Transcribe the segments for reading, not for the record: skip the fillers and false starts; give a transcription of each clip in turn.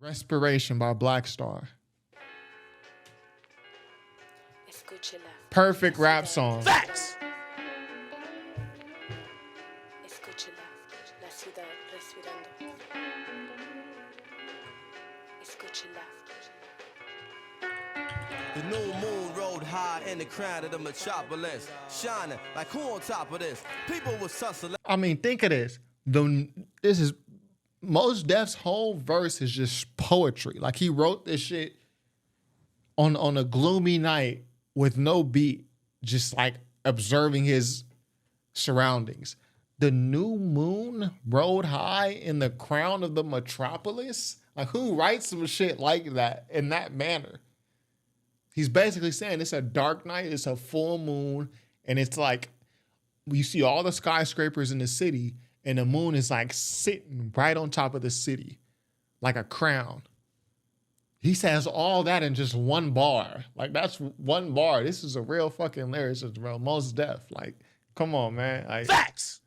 Respiration by BlackStar. Perfect rap song. Facts. The new moon rode high in the crown of the metropolis, shining like who on top of this? People was hustling. I mean, think of this. This is Mos Def's whole verse is just poetry. Like he wrote this shit on a gloomy night with no beat, just like observing his surroundings. The new moon rode high in the crown of the metropolis. Like who writes some shit like that in that manner? He's basically saying it's a dark night, it's a full moon, and it's like you see all the skyscrapers in the city, and the moon is like sitting right on top of the city, like a crown. He says all that in just one bar. Like that's one bar. This is a real fucking lyricist, bro. Mos Def. Like, come on, man. Like, Facts.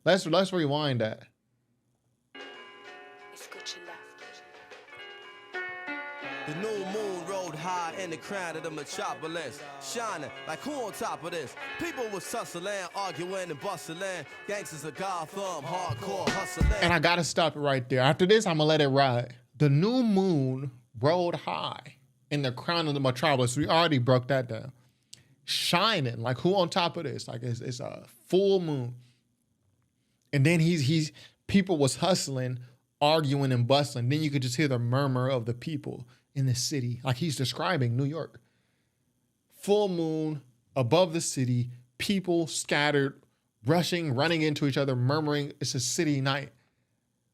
Let's rewind that. The new moon rode high in the crown of the metropolis, shining like who on top of this? People was hustling, arguing and bustling. Gangsters of Gotham, hardcore hustling. And I gotta stop it right there. After this, I'm gonna let it ride. The new moon rode high in the crown of the metropolis. We already broke that down. Shining, like who on top of this? Like it's a full moon. And then he's people was hustling, arguing and bustling. Then you could just hear the murmur of the people in the city. Like he's describing New York. Full moon above the city, people scattered, rushing, running into each other, murmuring. It's a city night.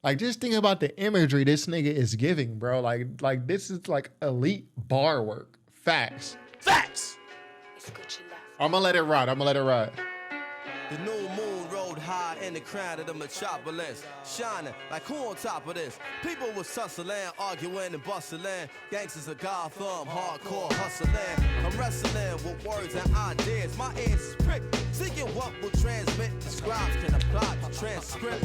Like just think about the imagery this nigga is giving, bro. Like this is like elite bar work. Facts. Facts. I'm gonna let it ride. The new moon rode high in the crown of the metropolis, shining like who on top of this? People was hustling, arguing and bustling. Gangsters of Gotham, hardcore hustling. I'm wrestling with words and ideas. My ears is pricked, seeking what will transmit. The scribes can apply to transcript.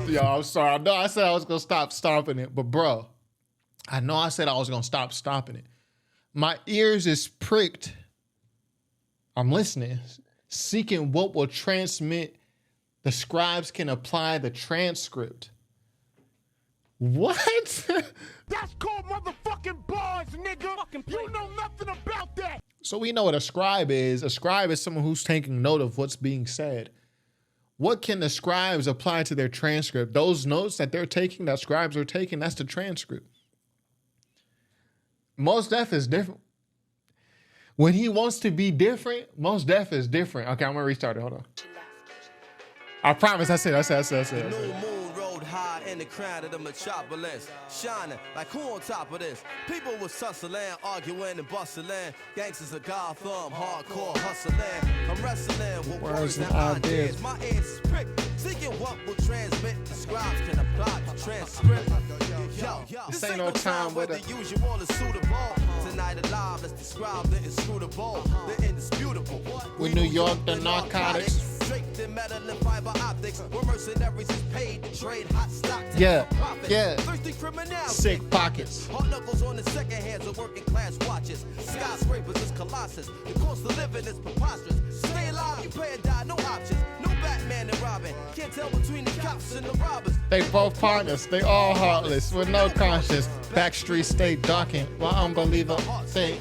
Yo, I'm sorry. I know I said I was gonna stop stomping it, but bro, I know I said I was gonna stop stomping it. My ears is pricked. I'm listening. Seeking what will transmit, the scribes can apply the transcript. What? That's called motherfucking bars, nigga. You know nothing about that. So we know what a scribe is. A scribe is someone who's taking note of what's being said. What can the scribes apply to their transcript? Those notes that they're taking, that scribes are taking, that's the transcript. Mos Def is different. When he wants to be different, Mos Def is different. Okay, I'm gonna restart it. Hold on. I promise. I said. The new moon rode high in the crown of the metropolis, shining like who on top of this? People was hustling, arguing and bustling. Gangsters of Gotham, hardcore hustling. I'm wrestling with words and ideas. My ears is pricked, seeking what will transmit. The scribes can apply to transcript. Yo, this ain't no time where the usual is suitable. Tonight alive, let's describe the inscrutable, the indisputable. With New York, the narcotics. Draped in metal and fiber optics, where mercenaries is paid to trade hot stock to profit. Yeah. Thirsty criminals, Sick pockets. hard knuckles on the second hands of working class watches. Skyscrapers is colossus. The cost of living is preposterous. Stay alive, you pay or die, no options. No Batman and Robin. Can't tell between the cops and the robbers. They both partners. They all heartless with no conscience. Backstreet stay darkened. While unbeliever think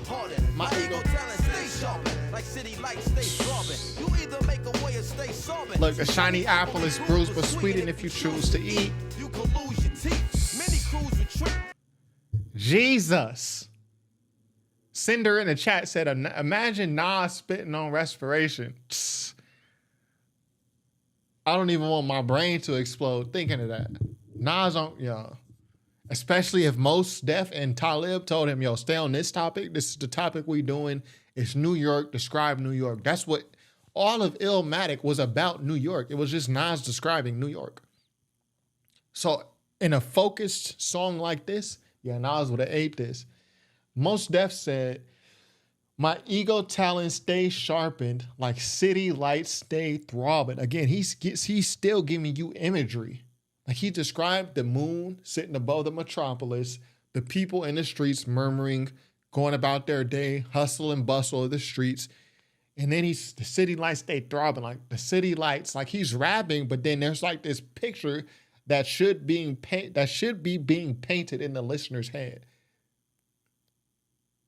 My ego talent stay sharpened. Like city lights stay throbbing. You either make a way or stay solvent. Look, a shiny apple is bruised but sweetened if you choose to eat. You can lose your teeth. Many crews retreat. Jesus. Cinder in the chat said, imagine Nas spitting on Respiration. I don't even want my brain to explode thinking of that. Nas on, yo. Especially if Mos Def and Talib told him, yo, stay on this topic. This is the topic we doing. It's New York, describe New York. That's what all of Illmatic was about, New York. It was just Nas describing New York. So in a focused song like this, yeah, Nas would have ate this. Mos Def said, my ego talent stays sharpened like city lights stay throbbing. Again, he's still giving you imagery. Like he described the moon sitting above the metropolis, The people in the streets murmuring, going about their day, hustle and bustle of the streets. And then the city lights, they throbbing, like the city lights, like he's rapping, but then there's like this picture that should be being painted in the listener's head.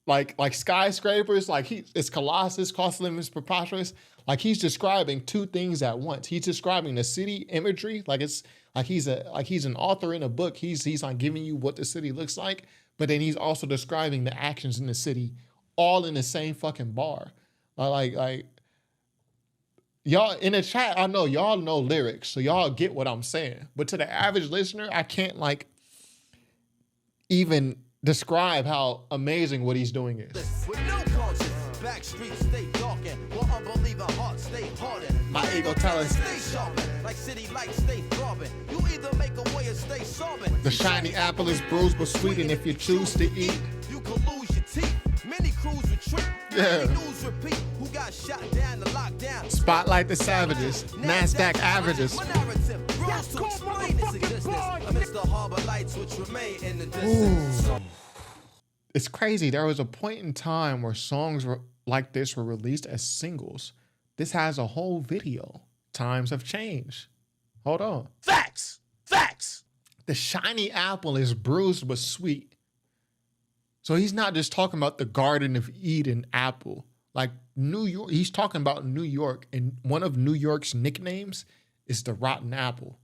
Like skyscrapers, like it's Colossus, cost limits preposterous. Like he's describing two things at once. He's describing the city imagery, like it's like he's an author in a book. He's like giving you what the city looks like, but then he's also describing the actions in the city, all in the same fucking bar. Like y'all in the chat, I know y'all know lyrics, so y'all get what I'm saying. But to the average listener, I can't like even describe how amazing what he's doing is. With no conscience, back streets stay darkened, while unbelieving hearts stay hardened. My ego telling Stay sharpened, like city lights stay throbbing. You either make a way or stay sobbing. the shiny apple is bruised but sweet, and if you choose to eat, you could lose your teeth. Many crews retreat. Yeah. Many news repeat. Who got shot down to lockdown? spotlight the savages, NASDAQ averages. My narrative grows to explain its existence amidst the harbor lights which remain in the distance. So It's crazy. There was a point in time where songs like this were released as singles. This has a whole video. Times have changed. Hold on. Facts. The shiny apple is bruised but sweet. So he's not just talking about the Garden of Eden apple. Like New York, he's talking about New York, and one of New York's nicknames is the Rotten Apple.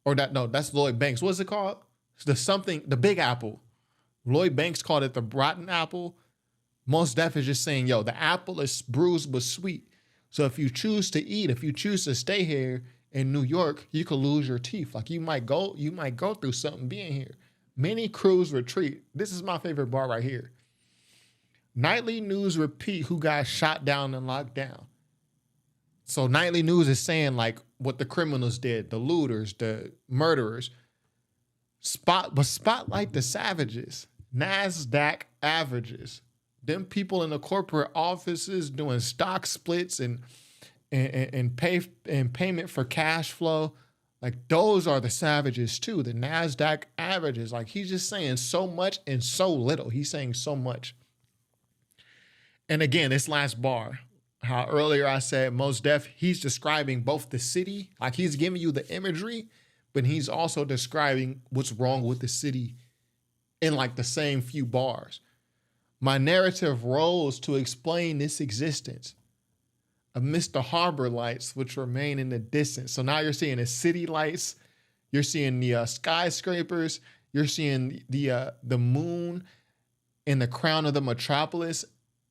Or that's Lloyd Banks. What's it called? It's the Big Apple. Lloyd Banks called it the Rotten Apple. Mos Def is just saying, yo, the apple is bruised but sweet. So if you choose to eat, if you choose to stay here in New York, you could lose your teeth. Like you might go through something being here. Many crews retreat. This is my favorite bar right here. Nightly news repeat who got shot down and locked down. So nightly news is saying like what the criminals did, the looters, the murderers. Spotlight the savages. NASDAQ averages. Them people in the corporate offices doing stock splits and payment for cash flow. Like those are the savages too. The NASDAQ averages. Like he's just saying so much and so little. He's saying so much. And again, this last bar, how earlier I said Mos Def, he's describing both the city, like he's giving you the imagery, but he's also describing what's wrong with the city in like the same few bars. My narrative rose to explain this existence amidst the harbor lights which remain in the distance. So now you're seeing the city lights, you're seeing the skyscrapers, you're seeing the moon in the crown of the metropolis.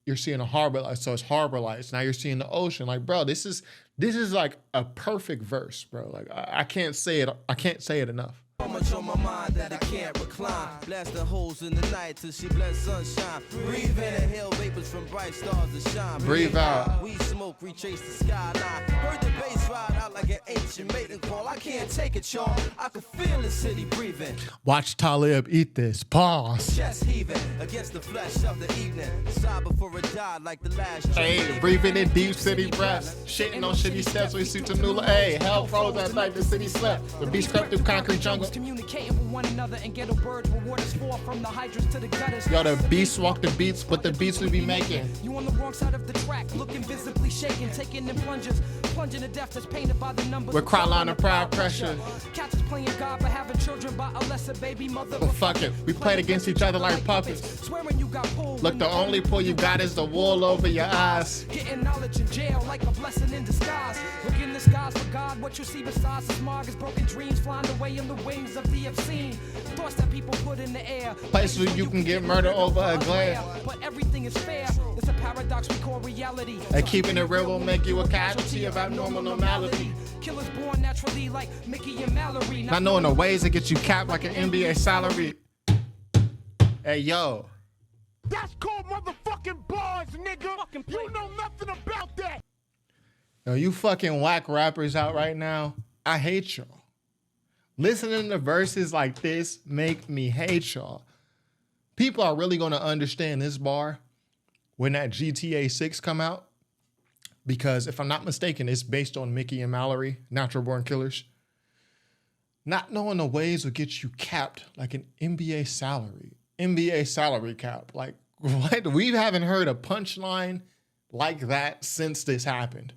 You're seeing a harbor light, so it's harbor lights. Now you're seeing the ocean. Like, bro, this is like a perfect verse, bro. Like I can't say it enough. so much on my mind that I can't recline. Blasting holes in the night till she bless sunshine. Breathe in and inhale vapors from bright stars to shine. Breathe out. We smoke, retrace the skyline. Heard the bass ride out like an ancient mating call. I can't take it, y'all. I can feel the city breathing. Watch Talib eat this. Pause. Chest heaving against the flesh of the evening. Sigh before it died like the last. Hey, breathing in deep city breaths. Shitting on shitty steps, we see Tanula. Hey, hell froze at night, the city slept. The beast crept through concrete jungle. Communicating with one another and ghetto birds will water us for from the hydrants to the gutters. Yo, the beast walk the beats, but the beats we be making. You on the wrong side of the track, looking visibly shaken, taking in plungers, plunging to death that's painted by the numbers. We're crawling of proud pressure. Catch us playing God but having children by a lesser baby mother. But fuck it, we played against each other like puppets. Swearing you got pulled. Look, the only pull you got is the wool over your eyes. Getting knowledge in jail like a blessing in disguise. Look in the skies for God, what you see besides the smog is broken dreams flying away in the wings of the obscene. Thoughts that people put in the air. Place where you can get murdered over a glare. But everything is fair. It's a paradox we call reality. And keeping it real will make you a casualty of abnormal normality. Killers born naturally like Mickey and Mallory. Not knowing the ways that get you capped like an NBA salary. Hey, yo. That's called motherfucking bars, nigga. You know nothing about that. Yo, you fucking whack rappers out right now. I hate y'all. Listening to verses like this make me hate y'all. People are really going to understand this bar when that GTA 6 come out. Because if I'm not mistaken, it's based on Mickey and Mallory, Natural Born Killers. Not knowing the ways will get you capped like an NBA salary cap. Like, what? We haven't heard a punchline like that since this happened.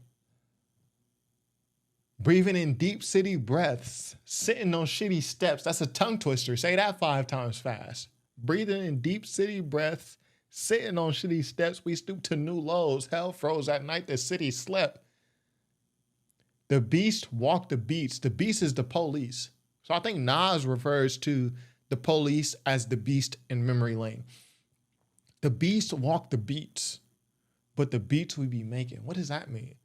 Breathing in deep city breaths, sitting on shitty steps. That's a tongue twister. Say that 5 times fast. Breathing in deep city breaths, sitting on shitty steps. We stoop to new lows. Hell froze at night. The city slept. The beast walked the beats. The beast is the police. So I think Nas refers to the police as the beast in Memory Lane. The beast walked the beats, but the beats we be making. What does that mean?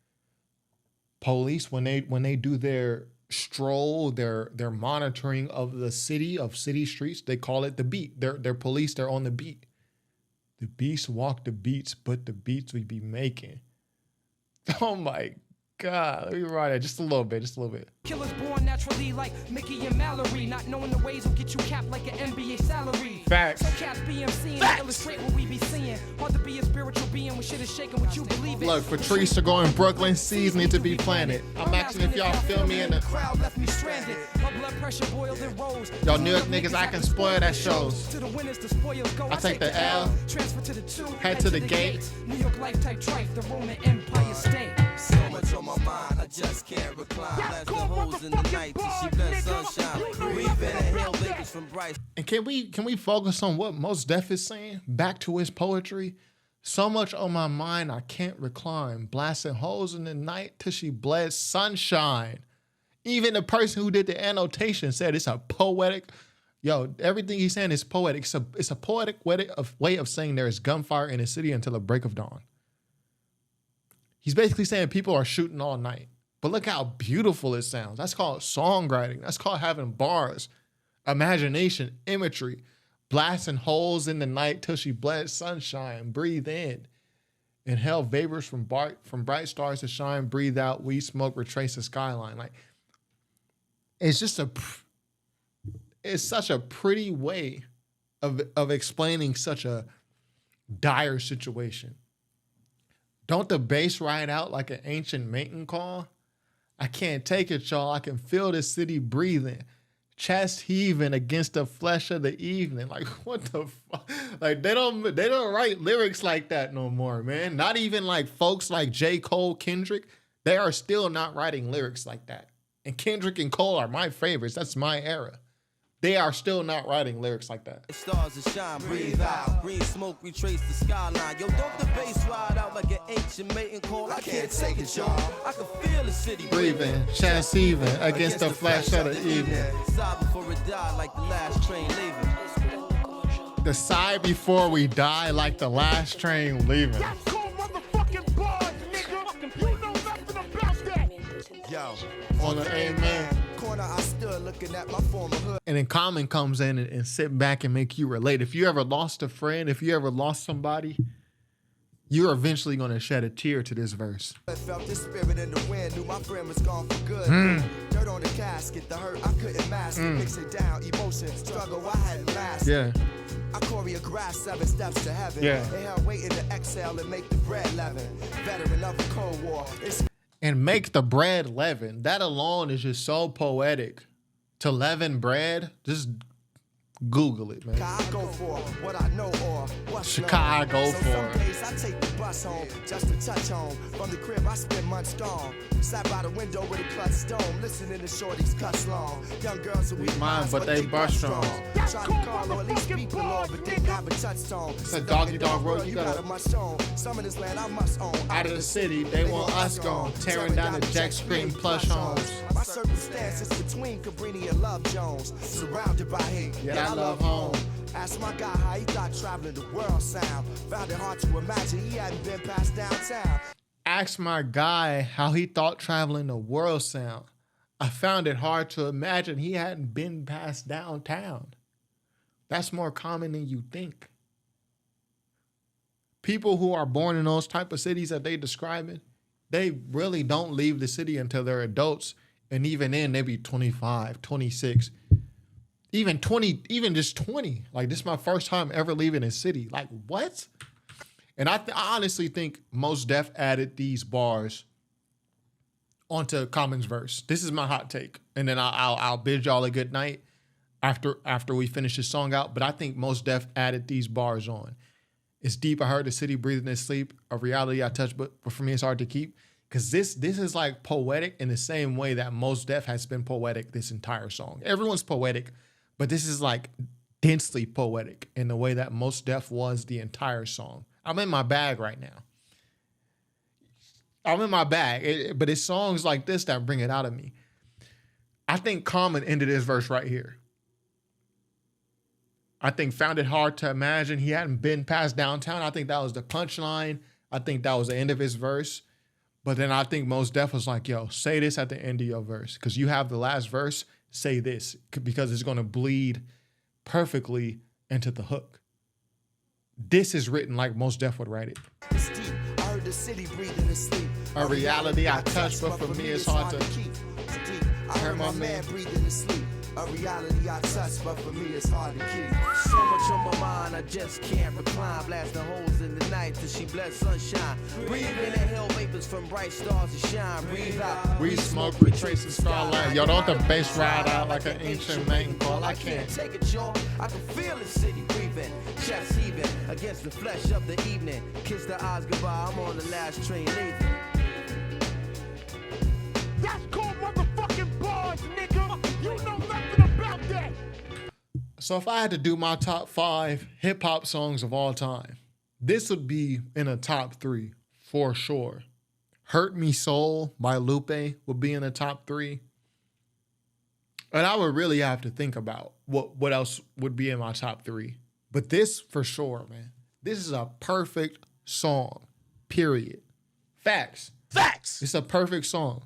Police, when they do their stroll, their monitoring of the city, of city streets, they call it the beat. They're police, they're on the beat. The beast walk the beats, but the beats we be making. Oh my God, let me write it just a little bit. Killers born naturally like Mickey and Mallory. Not knowing the ways will get you capped like an NBA salary. Facts. So cats BMC and illustrate what we be seeing. Hard to be a spiritual being when shit is shaking what you believe in. Look, Patrice to go in Brooklyn, seeds need to be planted. I'm asking if y'all feel me in the crowd left me stranded. My blood pressure boiled and rose. Y'all New York niggas acting spoiled at shows. To the winners, the spoils go. I take the L. Transfer to the 2. Head to the gate. New York life type trife, the Roman Empire state. So much on my mind, I just can't recline. Blast the holes in the night till she bless sunshine. Breathe in and hail vapors from bright. And can we focus on what Mos Def is saying? Back to his poetry. So much on my mind, I can't recline. Blasting holes in the night till she bled sunshine. Even the person who did the annotation said it's a poetic. Yo, everything he's saying is poetic. It's a poetic way of saying there is gunfire in the city until the break of dawn. He's basically saying people are shooting all night. But look how beautiful it sounds. That's called songwriting. That's called having bars, imagination, imagery. Blasting holes in the night till she bled sunshine. Breathe in. Inhale vapors from bright stars to shine. Breathe out. We smoke. Retrace the skyline. Like, it's such a pretty way of explaining such a dire situation. Don't the bass ride out like an ancient mating call? I can't take it, y'all. I can feel the city breathing, chest heaving against the flesh of the evening. Like, what the fuck? Like, they don't write lyrics like that no more, man. Not even like folks like J. Cole, Kendrick. They are still not writing lyrics like that. And Kendrick and Cole are my favorites. That's my era. They are still not writing lyrics like that. Stars that shine, breathe out. Green smoke, retrace the skyline. Yo, don't the bass ride out like an ancient mating call. I can't take it, y'all. I can feel the city breathing, chest heaving against the flash of the evening. Sigh before it die like the last train leaving. The sigh before we die like the last train leaving. That's called motherfucking bars, nigga. You know nothing about that. Yo, On the amen. corner I stood looking at my former hood. And then Common comes in and sit back and make you relate. If you ever lost a friend, if you ever lost somebody, you're eventually going to shed a tear to this verse. I felt the spirit in the wind, knew my friend was gone for good. Dirt on the casket, the hurt I couldn't mask. Mix it down, emotion, struggle I hadn't masked. Yeah. I choreographed 7 steps to heaven. Yeah. Inhale, waiting to exhale and make the bread leaven. Veteran of the Cold War. And make the bread leaven. That alone is just so poetic. To leaven bread, just Google it, man. Chicago for what I know or what's Chicago known. for. So some days I take the bus home just to touch home. From the crib I spend months gone. Sat by the window with a clutch stone, listening to shorties cuss long. Young girls who weak minds, but they bust strong. Try to call or at least beat the law, but didn't have a touchstone. It's a doggy dog world, you gotta must own. Some of this land I must own. out of the city, they want us gone. Tearing down the Jack Scream plush homes. My circumstances between Cabrini and Love Jones. Surrounded by hate, Yet I love home. Asked my guy how he thought traveling the world sound. Found it hard to imagine he hadn't been past downtown. Asked my guy how he thought traveling the world sound. I found it hard to imagine he hadn't been past downtown. That's more common than you think. People who are born in those type of cities that they describing, they really don't leave the city until they're adults. And even then, they be 25, 26, even 20, even just 20. Like, this is my first time ever leaving a city. Like, what? And I honestly think Mos Def added these bars onto Common's verse. This is my hot take, and then I'll bid y'all a good night after we finish this song out. But I think Mos Def added these bars on. It's deep, I heard the city breathing in sleep, a reality I touch, but for me it's hard to keep. Because this is like poetic in the same way that Mos Def has been poetic this entire song. Everyone's poetic, but this is like densely poetic in the way that Mos Def was the entire song. I'm in my bag right now. I'm in my bag, but it's songs like this that bring it out of me. I think Common ended his verse right here. I think found it hard to imagine he hadn't been past downtown. I think that was the punchline. I think that was the end of his verse. But then I think Mos Def was like, yo, say this at the end of your verse. Because you have the last verse, say this. Because it's going to bleed perfectly into the hook. This is written like Mos Def would write it. It's deep. I heard the city breathing in sleep. A reality I touch, but for me it's hard to keep. It's deep. I heard my man breathing in sleep. A reality I touch, but for me it's hard to keep. So much on my mind, I just can't recline. Blasting holes in the night till she bless sunshine. Breathe in the hell vapors from bright stars to shine. Breathe out. We smoke, we tracing starlight. Yo, don't the bass ride out like an ancient maiden call. I can't take it, y'all. I can feel the city breathing. Chest heaving against the flesh of the evening. Kiss the eyes goodbye, I'm on the last train leaving. That's called motherfucking bars, nigga. You know nothing about that. So if I had to do my top 5 hip hop songs of all time, this would be in a top 3 for sure. Hurt Me Soul by Lupe would be in the top 3. And I would really have to think about what else would be in my top 3. But this for sure, man. This is a perfect song, period. Facts. It's a perfect song.